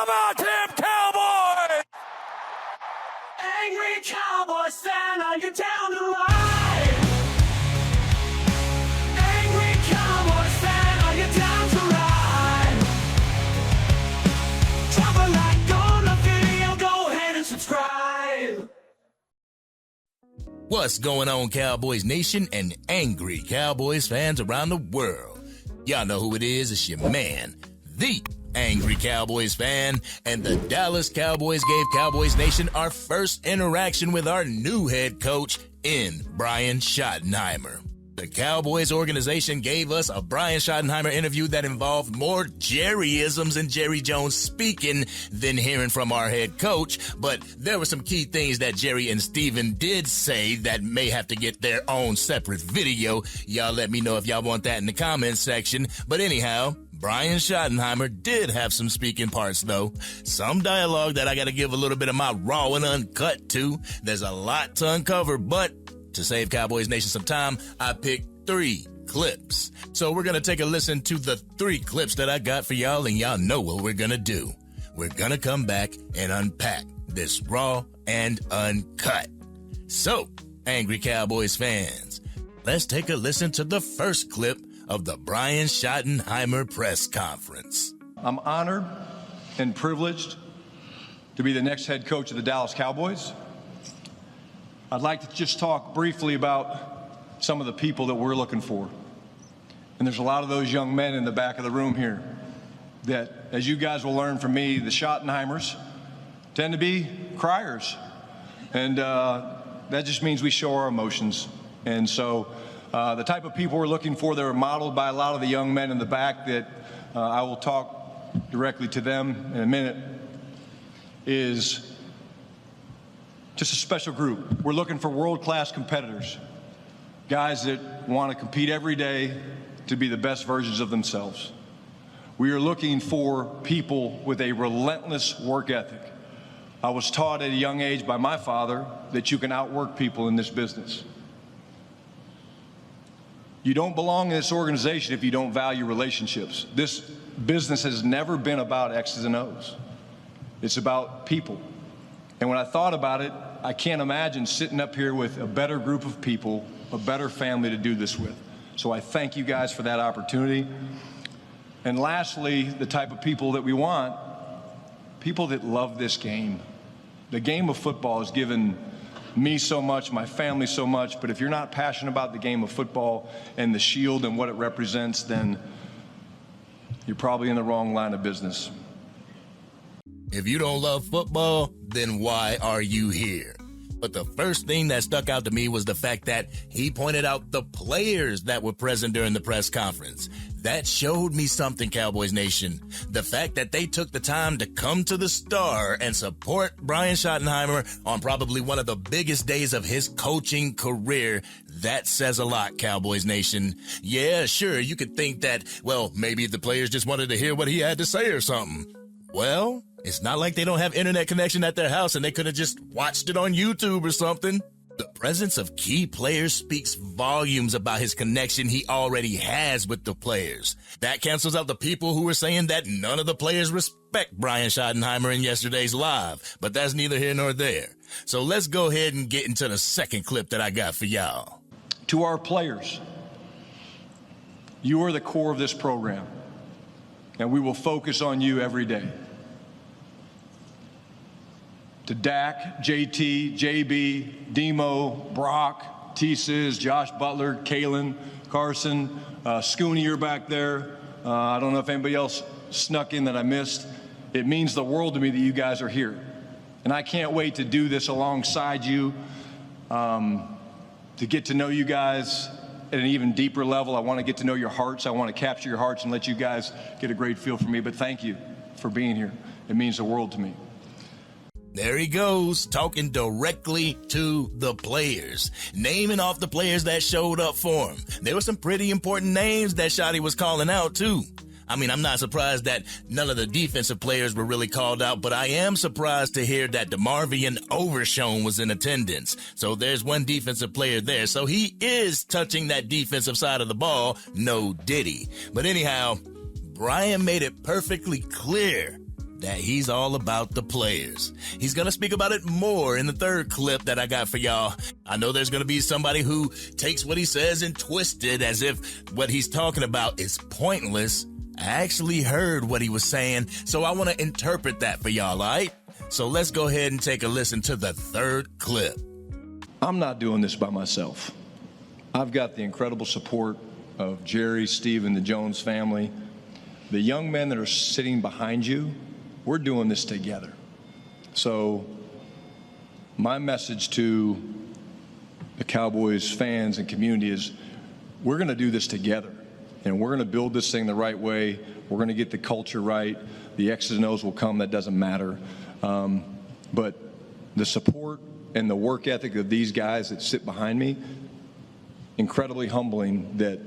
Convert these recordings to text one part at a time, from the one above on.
How about them Cowboys? Angry Cowboys fan, are you down to ride? Angry Cowboys fan, are you down to ride? Drop a like on the video, go ahead and subscribe. What's going on, Cowboys Nation and Angry Cowboys fans around the world? Y'all know who it is. It's your man, the Angry Cowboys Fan, and the Dallas Cowboys gave Cowboys Nation our first interaction with our new head coach in Brian Schottenheimer. The Cowboys organization gave us a Brian Schottenheimer interview that involved more Jerryisms and Jerry Jones speaking than hearing from our head coach, but there were some key things that Jerry and Steven did say that may have to get their own separate video. Y'all let me know if y'all want that in the comments section. But anyhow, Brian Schottenheimer did have some speaking parts, though. Some dialogue that I got to give a little bit of my raw and uncut to. There's a lot to uncover, but to save Cowboys Nation some time, I picked 3 clips. So we're going to take a listen to the 3 clips that I got for y'all, and y'all know what we're going to do. We're going to come back and unpack this raw and uncut. So, Angry Cowboys fans, let's take a listen to the first clip of the Brian Schottenheimer press conference. I'm honored and privileged to be the next head coach of the Dallas Cowboys. I'd like to just talk briefly about some of the people that we're looking for. And there's a lot of those young men in the back of the room here that, as you guys will learn from me, the Schottenheimers tend to be criers. And that just means we show our emotions. And so the type of people we're looking for that are modeled by a lot of the young men in the back that I will talk directly to them in a minute is just a special group. We're looking for world-class competitors, guys that want to compete every day to be the best versions of themselves. We are looking for people with a relentless work ethic. I was taught at a young age by my father that you can outwork people in this business. You don't belong in this organization if you don't value relationships. This business has never been about X's and O's. It's about people. And when I thought about it, I can't imagine sitting up here with a better group of people, a better family to do this with. So I thank you guys for that opportunity. And lastly, the type of people that we want, people that love this game. The game of football has given me so much, my family so much, but if you're not passionate about the game of football and the shield and what it represents, then you're probably in the wrong line of business. If you don't love football, then why are you here? But the first thing that stuck out to me was the fact that he pointed out the players that were present during the press conference. That showed me something, Cowboys Nation. The fact that they took the time to come to the Star and support Brian Schottenheimer on probably one of the biggest days of his coaching career, that says a lot, Cowboys Nation. Yeah, sure, you could think that, well, maybe the players just wanted to hear what he had to say or something. Well, it's not like they don't have internet connection at their house and they could have just watched it on YouTube or something. The presence of key players speaks volumes about his connection he already has with the players. That cancels out the people who were saying that none of the players respect Brian Schottenheimer in yesterday's live, but that's neither here nor there. So let's go ahead and get into the second clip that I got for y'all. To our players, you are the core of this program, and we will focus on you every day. To Dak, JT, JB, Demo, Brock, T-Sizz, Josh Butler, Kalen, Carson, Scooney, you're back there. I don't know if anybody else snuck in that I missed. It means the world to me that you guys are here. And I can't wait to do this alongside you, to get to know you guys at an even deeper level. I want to get to know your hearts. I want to capture your hearts and let you guys get a great feel for me. But thank you for being here. It means the world to me. There he goes, talking directly to the players, naming off the players that showed up for him. There were some pretty important names that Shotty was calling out, too. I mean, I'm not surprised that none of the defensive players were really called out, but I am surprised to hear that DeMarvion Overshown was in attendance. So there's one defensive player there. So he is touching that defensive side of the ball, no diddy. But anyhow, Brian made it perfectly clear that he's all about the players. He's going to speak about it more in the third clip that I got for y'all. I know there's going to be somebody who takes what he says and twists it as if what he's talking about is pointless. I actually heard what he was saying, so I want to interpret that for y'all, all right? So let's go ahead and take a listen to the third clip. I'm not doing this by myself. I've got the incredible support of Jerry, Steve, and the Jones family. The young men that are sitting behind you, we're doing this together. So my message to the Cowboys fans and community is we're going to do this together, and we're going to build this thing the right way. We're going to get the culture right. The X's and O's will come. That doesn't matter. But the support and the work ethic of these guys that sit behind me, incredibly humbling that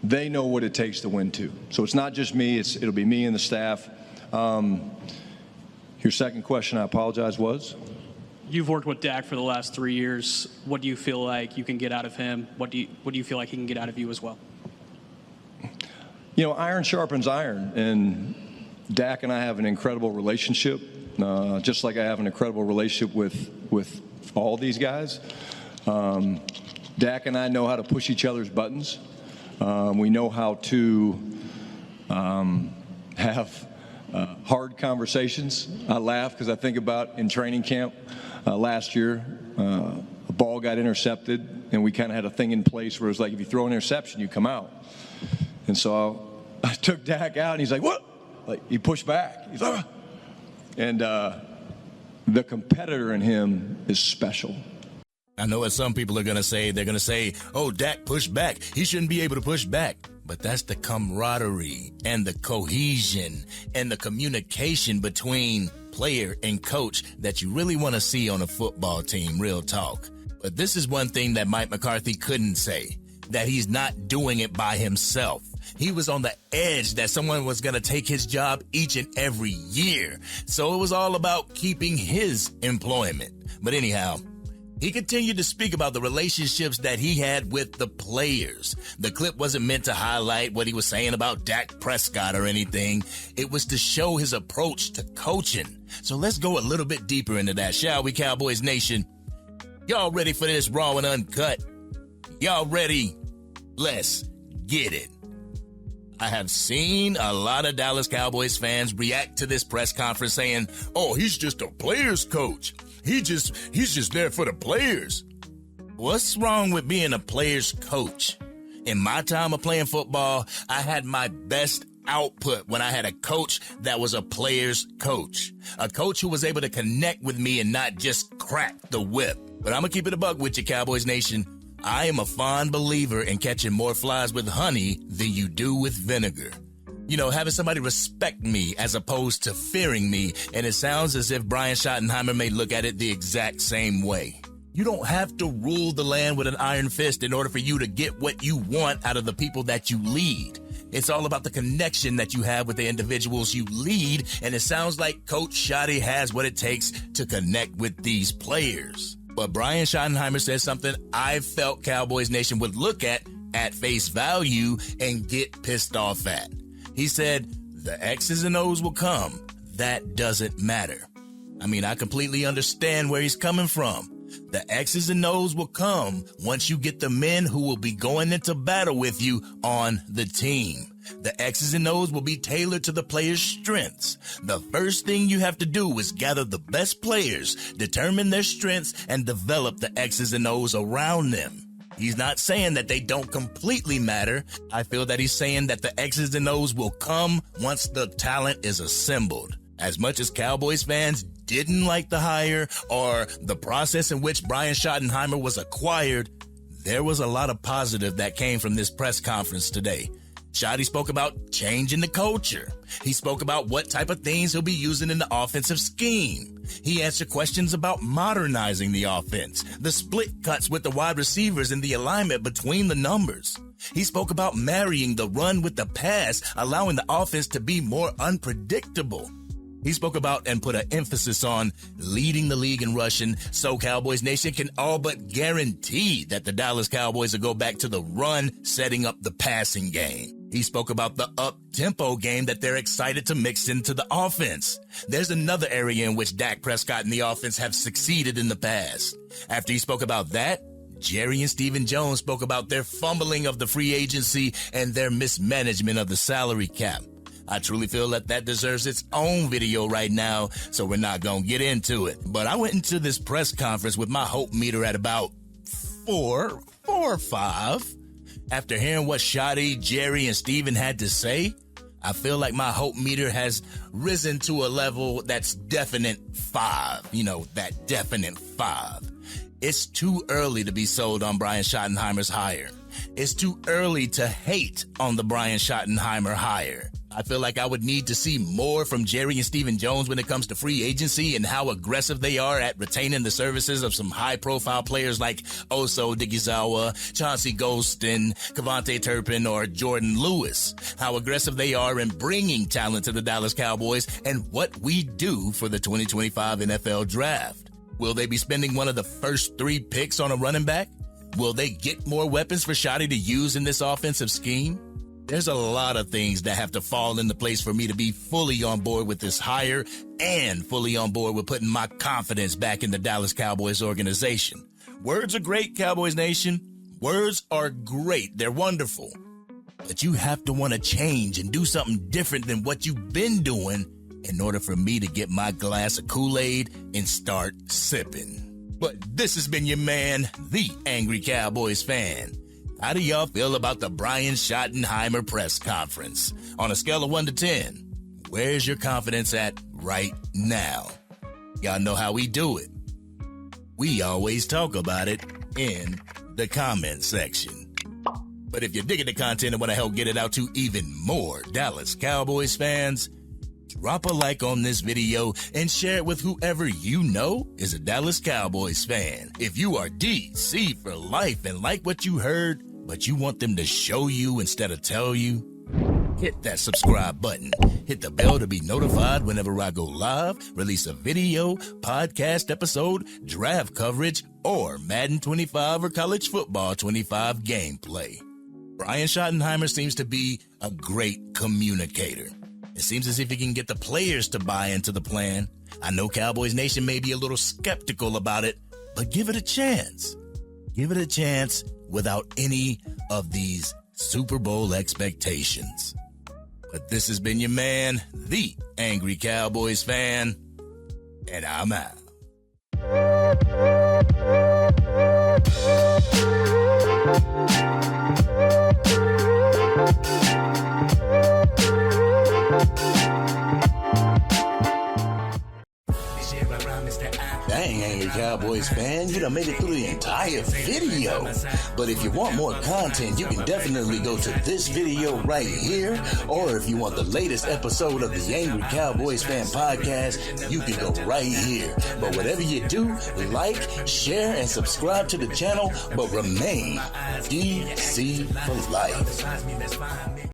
they know what it takes to win too. So it's not just me, it'll be me and the staff. Your second question, I apologize, was? You've worked with Dak for the last 3 years. What do you feel like you can get out of him? What do you feel like he can get out of you as well? You know, iron sharpens iron, and Dak and I have an incredible relationship, just like I have an incredible relationship with all these guys. Dak and I know how to push each other's buttons. We know how to have hard conversations. I laugh because I think about in training camp last year, a ball got intercepted, and we kind of had a thing in place where it was like, if you throw an interception, you come out. And so I took Dak out, and he's like, what? Like, he pushed back. He's like, and the competitor in him is special. I know what some people are going to say. They're going to say, oh, Dak pushed back. He shouldn't be able to push back. But that's the camaraderie and the cohesion and the communication between player and coach that you really want to see on a football team, real talk. But this is one thing that Mike McCarthy couldn't say, that he's not doing it by himself. He was on the edge that someone was going to take his job each and every year. So it was all about keeping his employment. But anyhow, he continued to speak about the relationships that he had with the players. The clip wasn't meant to highlight what he was saying about Dak Prescott or anything. It was to show his approach to coaching. So let's go a little bit deeper into that, shall we, Cowboys Nation? Y'all ready for this raw and uncut? Y'all ready? Let's get it. I have seen a lot of Dallas Cowboys fans react to this press conference saying, oh, he's just a players coach. He's just there for the players. What's wrong with being a player's coach? In my time of playing football, I had my best output when I had a coach that was a player's coach. A coach who was able to connect with me and not just crack the whip. But I'm going to keep it a buck with you, Cowboys Nation. I am a fond believer in catching more flies with honey than you do with vinegar. You know, having somebody respect me as opposed to fearing me, and it sounds as if Brian Schottenheimer may look at it the exact same way. You don't have to rule the land with an iron fist in order for you to get what you want out of the people that you lead. It's all about the connection that you have with the individuals you lead, and it sounds like Coach Schotty has what it takes to connect with these players. But Brian Schottenheimer says something I felt Cowboys Nation would look at face value and get pissed off at. He said, the X's and O's will come. That doesn't matter. I mean, I completely understand where he's coming from. The X's and O's will come once you get the men who will be going into battle with you on the team. The X's and O's will be tailored to the players' strengths. The first thing you have to do is gather the best players, determine their strengths, and develop the X's and O's around them. He's not saying that they don't completely matter. I feel that he's saying that the X's and O's will come once the talent is assembled. As much as Cowboys fans didn't like the hire or the process in which Brian Schottenheimer was acquired, there was a lot of positive that came from this press conference today. Schotty spoke about changing the culture. He spoke about what type of things he'll be using in the offensive scheme. He answered questions about modernizing the offense, the split cuts with the wide receivers and the alignment between the numbers. He spoke about marrying the run with the pass, allowing the offense to be more unpredictable. He spoke about and put an emphasis on leading the league in rushing so Cowboys Nation can all but guarantee that the Dallas Cowboys will go back to the run, setting up the passing game. He spoke about the up-tempo game that they're excited to mix into the offense. There's another area in which Dak Prescott and the offense have succeeded in the past. After he spoke about that, Jerry and Stephen Jones spoke about their fumbling of the free agency and their mismanagement of the salary cap. I truly feel that deserves its own video right now, so we're not going to get into it. But I went into this press conference with my hope meter at about 4 or 5. After hearing what Shotty, Jerry, and Steven had to say, I feel like my hope meter has risen to a level that's definite 5. You know, that definite 5. It's too early to be sold on Brian Schottenheimer's hire. It's too early to hate on the Brian Schottenheimer hire. I feel like I would need to see more from Jerry and Stephen Jones when it comes to free agency and how aggressive they are at retaining the services of some high-profile players like Oso Digizawa, Chauncey Golston, Cavante Turpin, or Jordan Lewis. How aggressive they are in bringing talent to the Dallas Cowboys and what we do for the 2025 NFL Draft. Will they be spending one of the first 3 picks on a running back? Will they get more weapons for Shotty to use in this offensive scheme? There's a lot of things that have to fall into place for me to be fully on board with this hire and fully on board with putting my confidence back in the Dallas Cowboys organization. Words are great, Cowboys Nation. Words are great. They're wonderful. But you have to want to change and do something different than what you've been doing in order for me to get my glass of Kool-Aid and start sipping. But this has been your man, the Angry Cowboys Fan. How do y'all feel about the Brian Schottenheimer press conference? On a scale of 1 to 10, where's your confidence at right now? Y'all know how we do it. We always talk about it in the comment section. But if you're digging the content and want to help get it out to even more Dallas Cowboys fans, drop a like on this video and share it with whoever you know is a Dallas Cowboys fan. If you are DC for life and like what you heard, but you want them to show you instead of tell you, hit that subscribe button. Hit the bell to be notified whenever I go live, release a video, podcast episode, draft coverage, or Madden 25 or College Football 25 gameplay. Brian Schottenheimer seems to be a great communicator. It seems as if he can get the players to buy into the plan. I know Cowboys Nation may be a little skeptical about it, but give it a chance. Give it a chance without any of these Super Bowl expectations. But this has been your man, the Angry Cowboys Fan, and I'm out. Dang, Angry Cowboys fan, you done made it through the entire video. But if you want more content, you can definitely go to this video right here. Or if you want the latest episode of the Angry Cowboys Fan podcast, you can go right here. But whatever you do, like, share, and subscribe to the channel, but remain DC for life.